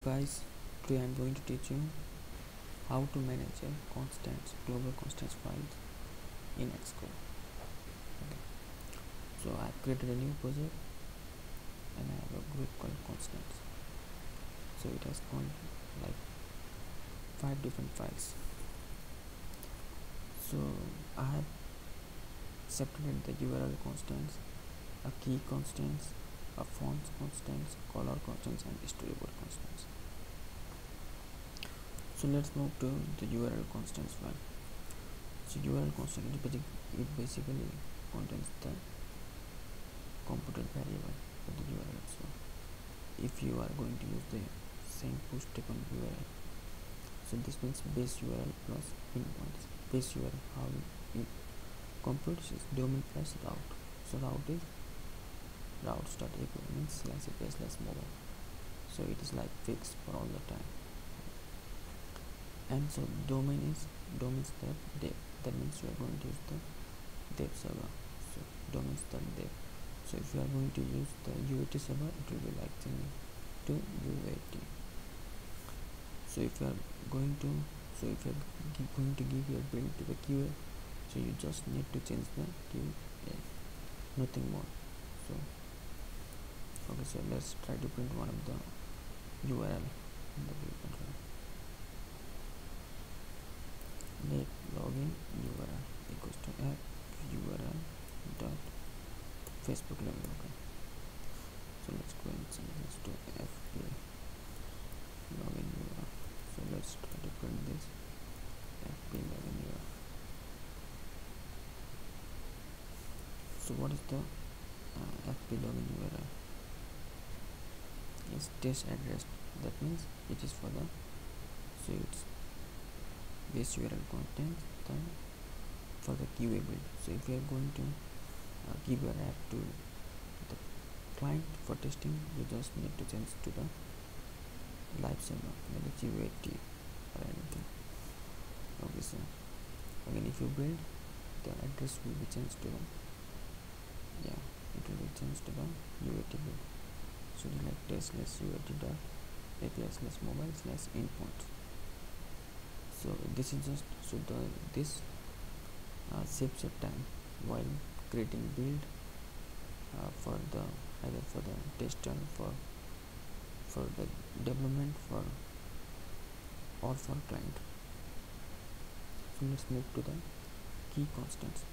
Guys, today I'm going to teach you how to manage a global constants files in Xcode. Okay. So I've created a new project and I have a group called constants. So it has like 5 different files. So I have separated the URL constants, a key constants, a font constants, color constants, and storyboard constants. So let's move to the URL constants file. So URL constant it basically contains the computed variable for the URL. So if you are going to use the same push table URL, so this means base URL plus endpoints. Base URL, how it computes is domain plus route. So route is routes.api means /api/mobile. So it is like fixed for all the time. And so domains that dev. That means you are going to use the dev server. So domains that dev. So if you are going to use the UAT server, it will be like changing to UAT. So if you are going to give your build to the QA, so you just need to change the QA, nothing more. So okay, so let's try to print one of the URL in the build control. Let login URL equals to app URL dot Facebook login. Okay, so let's go and change this to fp login URL. So let's try to print this fp login URL. So what is the fp login URL? It's test address. That means it is for the, so it's base URL contains the for the QA build. So if you are going to give your app to the client for testing, you just need to change to the live server, like the UAT or anything. Okay, so again if you build, the address will be changed to the, yeah, it will be changed to the UAT build. So it is like test/UAT.api/mobile/endpoint. So this is just so this saves your time while creating build for the either for the tester, for the development, or for client. So let's move to the key constants.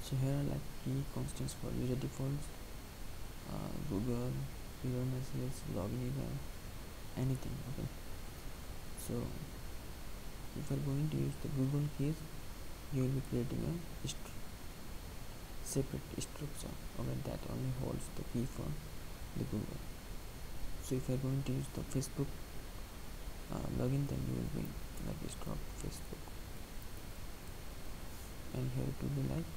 So here are like key constants for user defaults, Google, error messages, login error, anything. Okay, so if you are going to use the Google keys, you will be creating a separate structure, okay, that only holds the key for the Google. So if you are going to use the Facebook login, then you will be like struct Facebook, and here it will be like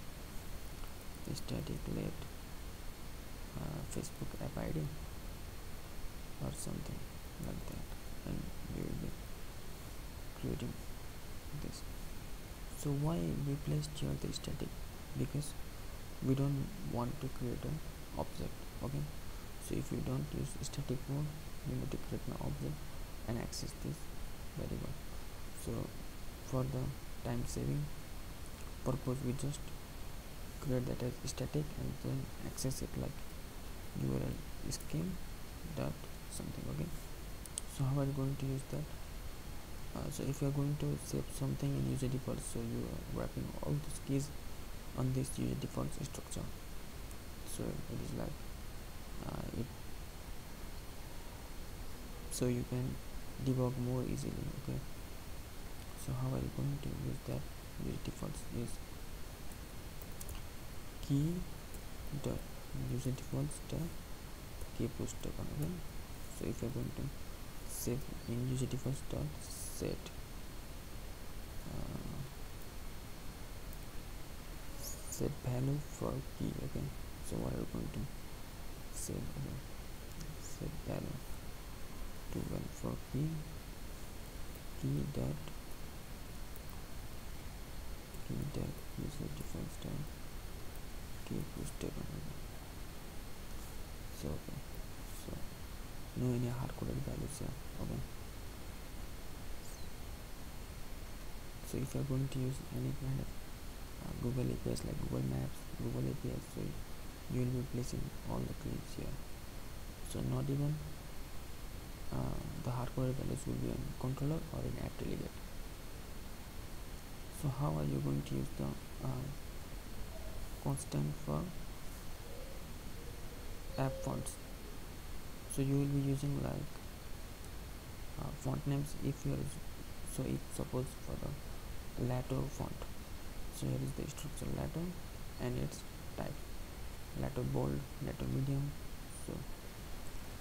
static let Facebook app ID or something like that, and you will be creating this. So why we placed here the static? Because we don't want to create an object. Okay, so if you don't use static mode, you need to create an object and access this variable. So for the time saving purpose, we just create that as static and then access it like URL scheme dot something. Okay, so how are you going to use that? So if you are going to save something in user default, so you are wrapping all these keys on this user default structure. So it is like it, so you can debug more easily. Okay, so how are you going to use that? User defaults is key dot user defaults dot key push token. Okay, so if you are going to save in user defaults dot set set value for key. Okay, so what are you going to save? Okay, set value to value for key dot user defaults dot key push token. Okay, so no any hard coded values here. So if you are going to use any kind of Google APIs like Google Maps, Google APIs, so you will be placing all the keys here. So not even the hardcoded values will be in controller or in app delegate. So how are you going to use the constant for app fonts? So you will be using like font names if you are, so if suppose for the Lato font, so here is the structure Lato and its type Lato bold, Lato medium. So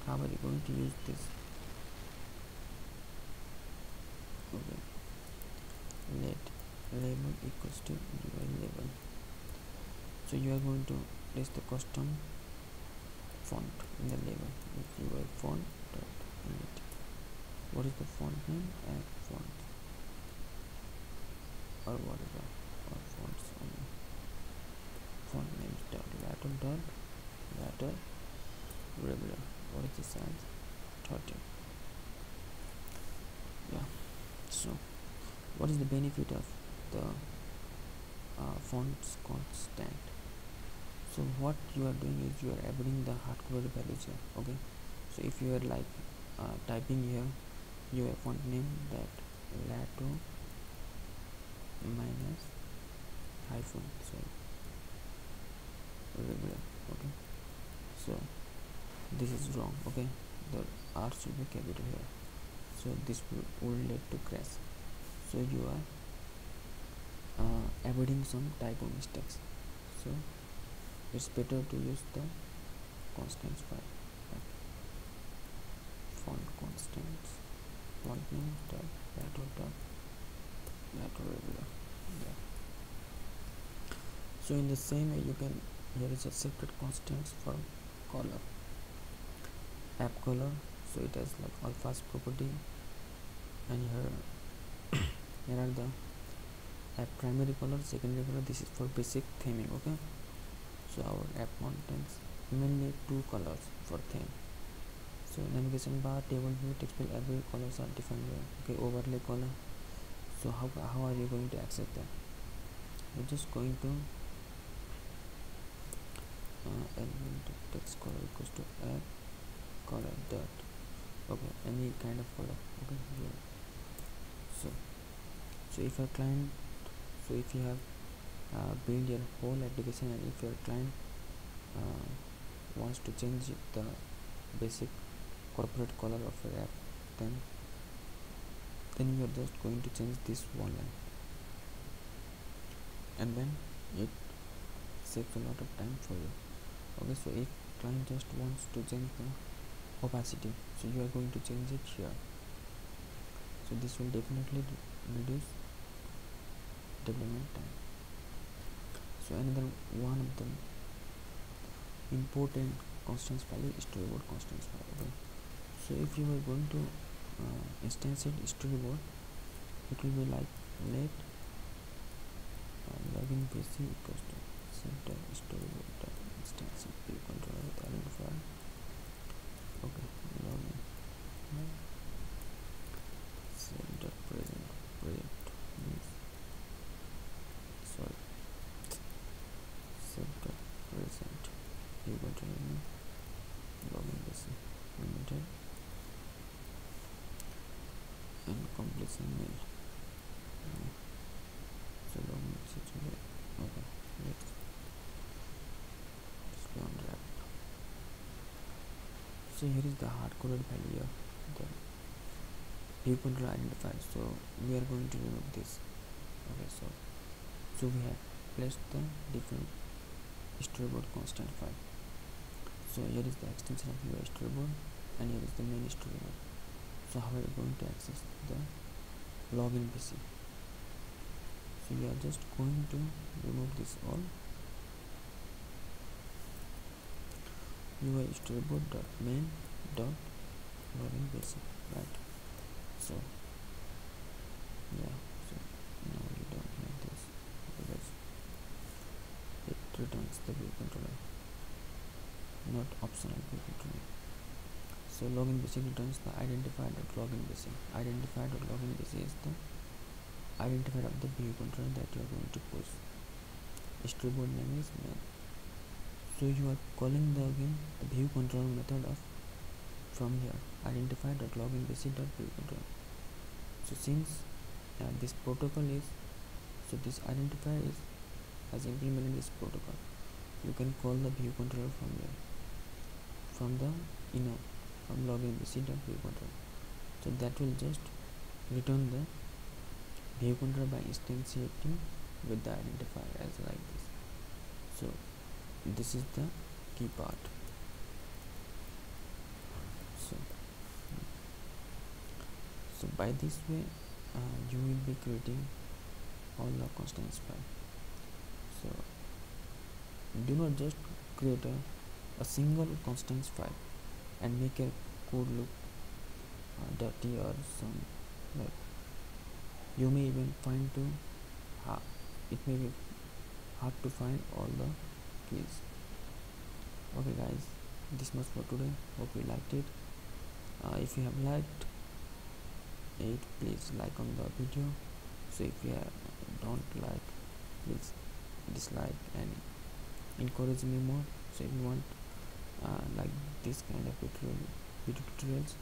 how are you going to use this? Okay, let label equals to UI label. So you are going to place the custom font in the label with UI font dot init. What is the font name? App font or whatever, or fonts only. Font names dot lato regular. What is the size? 30. Yeah. So what is the benefit of the fonts constant? So what you are doing is you are adding the hardcoded values here. Okay, so if you are like typing here your font name that Lato minus hyphen, so regular. Okay, so this is wrong. Okay, the R should be capital here, so this will lead to crash. So you are avoiding some typo mistakes, so it's better to use the constants file like font constants, font name dot Lato regular. Yeah. So in the same way you can, here is a separate constants for color, app color. So it has like alphas property, and here are the app primary color, secondary color. This is for basic theming. Okay, so our app contains mainly two colors for theme. So navigation bar, table view, text field, every colors are defined here. Okay, overlay color. So how are you going to access that? You're just going to element text color equals to app color dot, okay, any kind of color. Okay, here. So if your client, so if you have build your whole application, and if your client wants to change the basic corporate color of your app, then you are just going to change this one line, and then it saves a lot of time for you. Okay, so if client just wants to change the opacity, so you are going to change it here. So this will definitely reduce development time. So another one of the important constants file is storyboard constants file. Okay, so if you are going to instantiate storyboard, it will be like let login PC equals to center storyboard dot instance view controller with identifier. Okay, login center present means, sorry, center present view controller name login PC limited and completion mail. So login PC today. Okay, let's display on wrap. So here is the hard-coded value of the view controller identifier. So we are going to remove this. Okay, so we have placed the different storyboard constant file. So here is the extension of your storyboard, and here is the main storyboard. So how are you going to access the login PC? So you are just going to remove this all UI storyboard dot main dot login PC, right? So yeah, so now you don't have this because it returns the view controller, not optional view controller. So login basic returns the identifier dot login basic. Identifier dot login basic is the identifier of the view controller that you are going to push. Storyboard name is main. So you are calling the again the view controller method of from here identify.loginbc.view controller. So since this protocol is this identifier is has implemented this protocol, you can call the view controller from here from the inner from loginbc.view controller. So that will just return the view controller by instantiating with the identifier as like this. So this is the key part. So by this way you will be creating all the constants file. So do not just create a single constants file and make a code look dirty or some like you may even find to it may be hard to find all the keys. Okay guys, this much for today. Hope you liked it. If you have liked it, please like on the video. So if you don't like, please dislike and encourage me more. So if you want like this kind of video tutorials,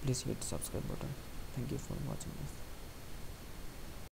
please hit the subscribe button. Thank you for watching this.